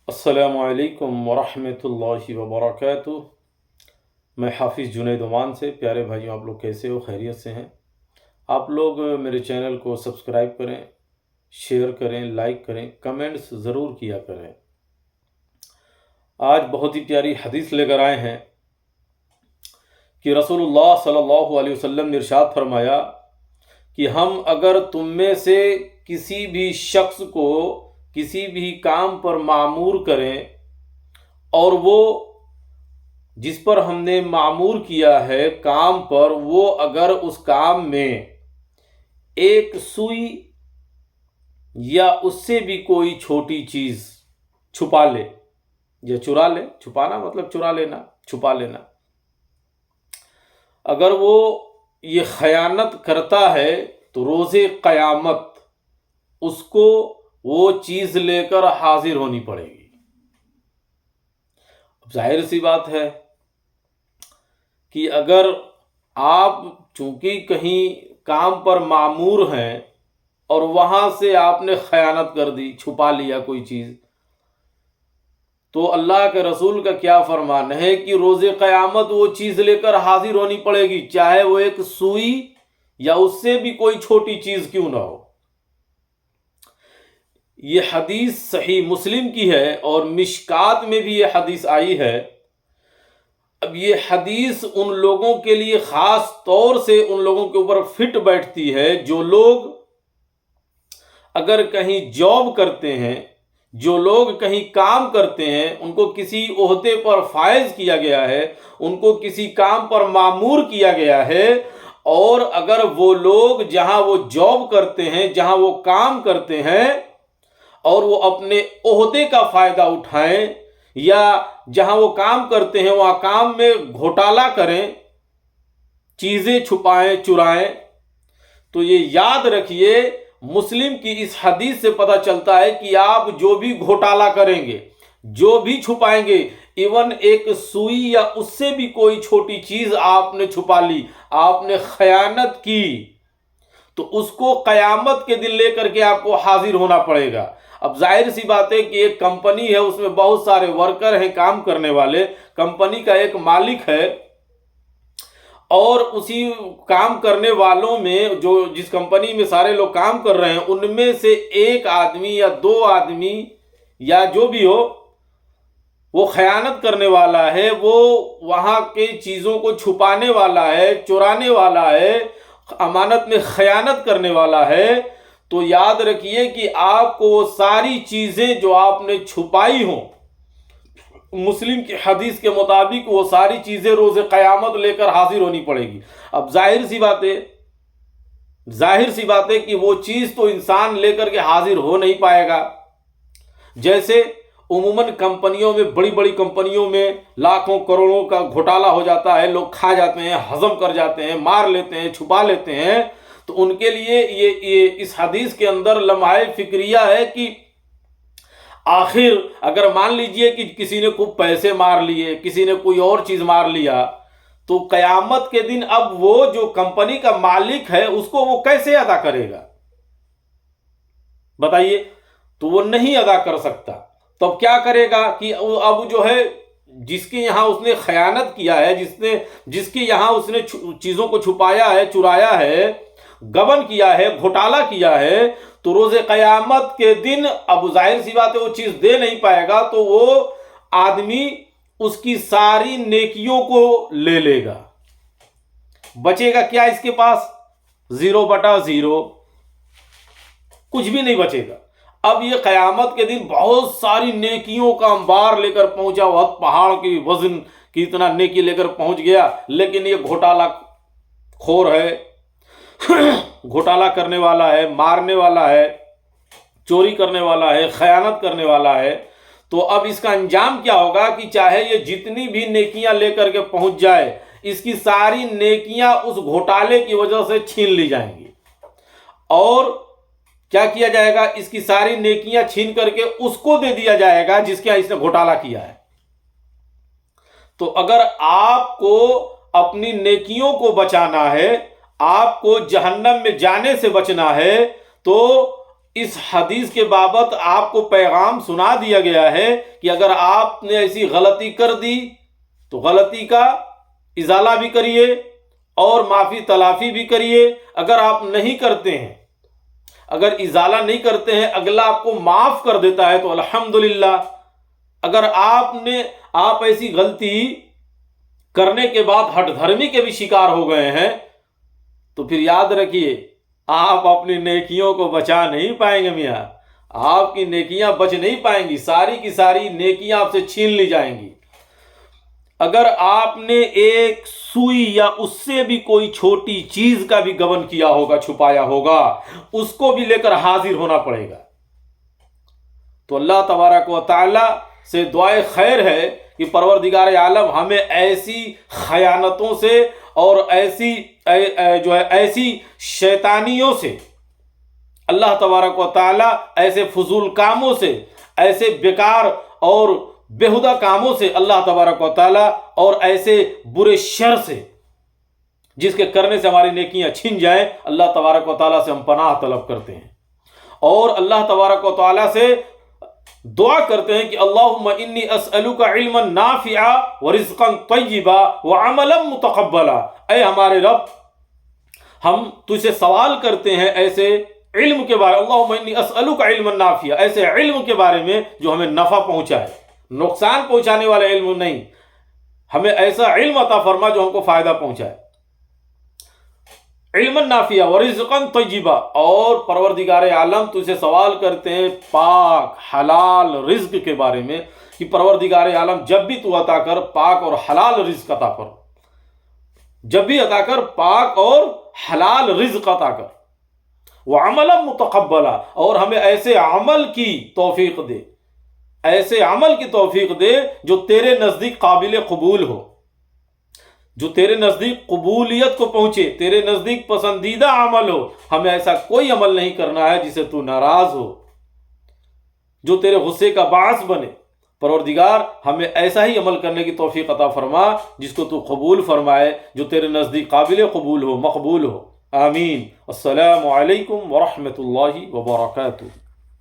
अस्सलामु अलैकुम वरहमतुल्लाहि वबरकातुह। मैं हाफिज़ जुनैद ओमान से। प्यारे भाइयों, आप लोग कैसे हो? खैरियत से हैं? आप लोग मेरे चैनल को सब्सक्राइब करें, शेयर करें, लाइक करें, कमेंट्स ज़रूर किया करें। आज बहुत ही प्यारी हदीस लेकर आए हैं कि रसूलुल्लाह सल्लल्लाहु अलैहि वसल्लम ने इरशाद फरमाया कि हम अगर तुम में से किसी भी शख्स को किसी भी काम पर मामूर करें और वो जिस पर हमने मामूर किया है काम पर, वो अगर उस काम में एक सुई या उससे भी कोई छोटी चीज़ छुपा ले या चुरा ले, छुपाना मतलब चुरा लेना, छुपा लेना, अगर वो ये खयानत करता है तो रोज़े क़यामत उसको वो चीज़ लेकर हाजिर होनी पड़ेगी। अब जाहिर सी बात है कि अगर आप चूंकि कहीं काम पर मामूर हैं और वहाँ से आपने खयानत कर दी, छुपा लिया कोई चीज़, तो अल्लाह के रसूल का क्या फरमान है कि रोज़े क़यामत वो चीज़ लेकर हाजिर होनी पड़ेगी, चाहे वो एक सुई या उससे भी कोई छोटी चीज़ क्यों ना हो। ये हदीस सही मुस्लिम की है और मिशकात में भी ये हदीस आई है। अब ये हदीस उन लोगों के लिए ख़ास तौर से उन लोगों के ऊपर फिट बैठती है जो लोग अगर कहीं जॉब करते हैं, जो लोग कहीं काम करते हैं, उनको किसी ओहदे पर फायज किया गया है, उनको किसी काम पर मामूर किया गया है, और अगर वो लोग जहां वो जॉब करते हैं, जहां वो काम करते हैं, और वो अपने ओहदे का फ़ायदा उठाएं या जहां वो काम करते हैं वहाँ काम में घोटाला करें, चीज़ें छुपाएं, चुराएं, तो ये याद रखिए, मुस्लिम की इस हदीस से पता चलता है कि आप जो भी घोटाला करेंगे, जो भी छुपाएंगे, इवन एक सुई या उससे भी कोई छोटी चीज़ आपने छुपा ली, आपने खयानत की, तो उसको क़यामत के दिन लेकर के आपको हाजिर होना पड़ेगा। अब जाहिर सी बात है कि एक कंपनी है, उसमें बहुत सारे वर्कर हैं, काम करने वाले, कंपनी का एक मालिक है, और उसी काम करने वालों में जो जिस कंपनी में सारे लोग काम कर रहे हैं, उनमें से एक आदमी या दो आदमी या जो भी हो, वो खयानत करने वाला है, वो वहाँ के चीज़ों को छुपाने वाला है, चुराने वाला है, अमानत में खयानत करने वाला है, तो याद रखिए कि आपको वो सारी चीज़ें जो आपने छुपाई हों, मुस्लिम की हदीस के मुताबिक वो सारी चीज़ें रोज़े क़यामत लेकर हाजिर होनी पड़ेगी। अब जाहिर सी बात है कि वो चीज़ तो इंसान लेकर के हाजिर हो नहीं पाएगा। जैसे उमूमन कंपनियों में, बड़ी बड़ी कंपनियों में लाखों करोड़ों का घोटाला हो जाता है, लोग खा जाते हैं, हजम कर जाते हैं, मार लेते हैं, छुपा लेते हैं, तो उनके लिए ये इस हदीस के अंदर लम्हाए फिक्रिया है कि आखिर अगर मान लीजिए कि किसी ने खूब पैसे मार लिए, किसी ने कोई और चीज़ मार लिया, तो क़यामत के दिन अब वो जो कंपनी का मालिक है उसको वो कैसे अदा करेगा, बताइए? तो वो नहीं अदा कर सकता। तो अब क्या करेगा कि अब जो है जिसके यहाँ उसने खयानत किया है, जिसके यहाँ उसने चीज़ों को छुपाया है, चुराया है, गबन किया है, घोटाला किया है, तो रोज़े क़यामत के दिन अब जाहिर सी बात है वो चीज़ दे नहीं पाएगा, तो वो आदमी उसकी सारी नेकियों को ले लेगा। बचेगा क्या इसके पास? 0/0, कुछ भी नहीं बचेगा। अब ये क़यामत के दिन बहुत सारी नेकियों का अंबार लेकर पहुंचा हुआ, पहाड़ की वजन की इतना नेकी लेकर पहुंच गया, लेकिन ये घोटाला खोर है, घोटाला करने वाला है, मारने वाला है, चोरी करने वाला है, खयानत करने वाला है। तो अब इसका अंजाम क्या होगा कि चाहे ये जितनी भी नेकियां लेकर के पहुंच जाए, इसकी सारी नेकियां उस घोटाले की वजह से छीन ली जाएंगी, और क्या किया जाएगा, इसकी सारी नेकियां छीन करके उसको दे दिया जाएगा जिसके यहाँ इसने घोटाला किया है। तो अगर आपको अपनी नेकियों को बचाना है, आपको जहन्नम में जाने से बचना है, तो اس حدیث کے بابت آپ کو پیغام سنا دیا گیا ہے کہ اگر آپ نے ایسی غلطی کر دی تو غلطی کا ازالہ بھی کریے اور معافی تلافی بھی کریے۔ اگر آپ نہیں کرتے ہیں، اگر ازالہ نہیں کرتے ہیں، اگلا آپ کو معاف کر دیتا ہے تو الحمدللہ۔ اگر آپ ایسی غلطی کرنے کے بعد ہٹ دھرمی کے بھی شکار ہو گئے ہیں تو پھر یاد رکھیے آپ اپنی نیکیوں کو بچا نہیں پائیں گے میاں، آپ کی نیکیاں بچ نہیں پائیں گی، ساری کی ساری نیکیاں آپ سے چھین لی جائیں گی۔ اگر آپ نے ایک سوئی یا اس سے بھی کوئی چھوٹی چیز کا بھی گبن کیا ہوگا، چھپایا ہوگا، اس کو بھی لے کر حاضر ہونا پڑے گا۔ تو اللہ تبارک و تعالی سے دعائے خیر ہے کہ پروردگار عالم ہمیں ایسی خیانتوں سے اور ایسی شیطانیوں سے، اللہ تبارک و تعالی ایسے فضول کاموں سے، ایسے بیکار اور بیہودہ کاموں سے اللہ تبارک و تعالی اور ایسے برے شر سے جس کے کرنے سے ہماری نیکیاں چھن جائیں، اللہ تبارک و تعالی سے ہم پناہ طلب کرتے ہیں اور اللہ تبارک و تعالی سے دعا کرتے ہیں کہ اللہم انی اسألک علما نافعا ورزقا طیبا وعملا متقبلا۔ اے ہمارے رب، ہم تجھ سے سوال کرتے ہیں ایسے علم کے بارے، اللہم انی اسألک علما نافعا، ایسے علم کے بارے میں جو ہمیں نفع پہنچائے، نقصان پہنچانے والا علم نہیں، ہمیں ایسا علم عطا فرما جو ہم کو فائدہ پہنچائے۔ علم نافعا ورزقا طیبا، اور پروردگار عالم تجھ سے سوال کرتے ہیں پاک حلال رزق کے بارے میں کہ پروردگار عالم جب بھی تو عطا کر پاک اور حلال رزق عطا کر، جب بھی عطا کر پاک اور حلال رزق عطا کر، وعملا متقبلا، اور ہمیں ایسے عمل کی توفیق دے، ایسے عمل کی توفیق دے جو تیرے نزدیک قابل قبول ہو، جو تیرے نزدیک قبولیت کو پہنچے، تیرے نزدیک پسندیدہ عمل ہو۔ ہمیں ایسا کوئی عمل نہیں کرنا ہے جسے تو ناراض ہو، جو تیرے غصے کا باعث بنے۔ پروردگار ہمیں ایسا ہی عمل کرنے کی توفیق عطا فرما جس کو تو قبول فرمائے، جو تیرے نزدیک قابل قبول ہو، مقبول ہو۔ آمین۔ السلام علیکم ورحمۃ اللہ وبرکاتہ۔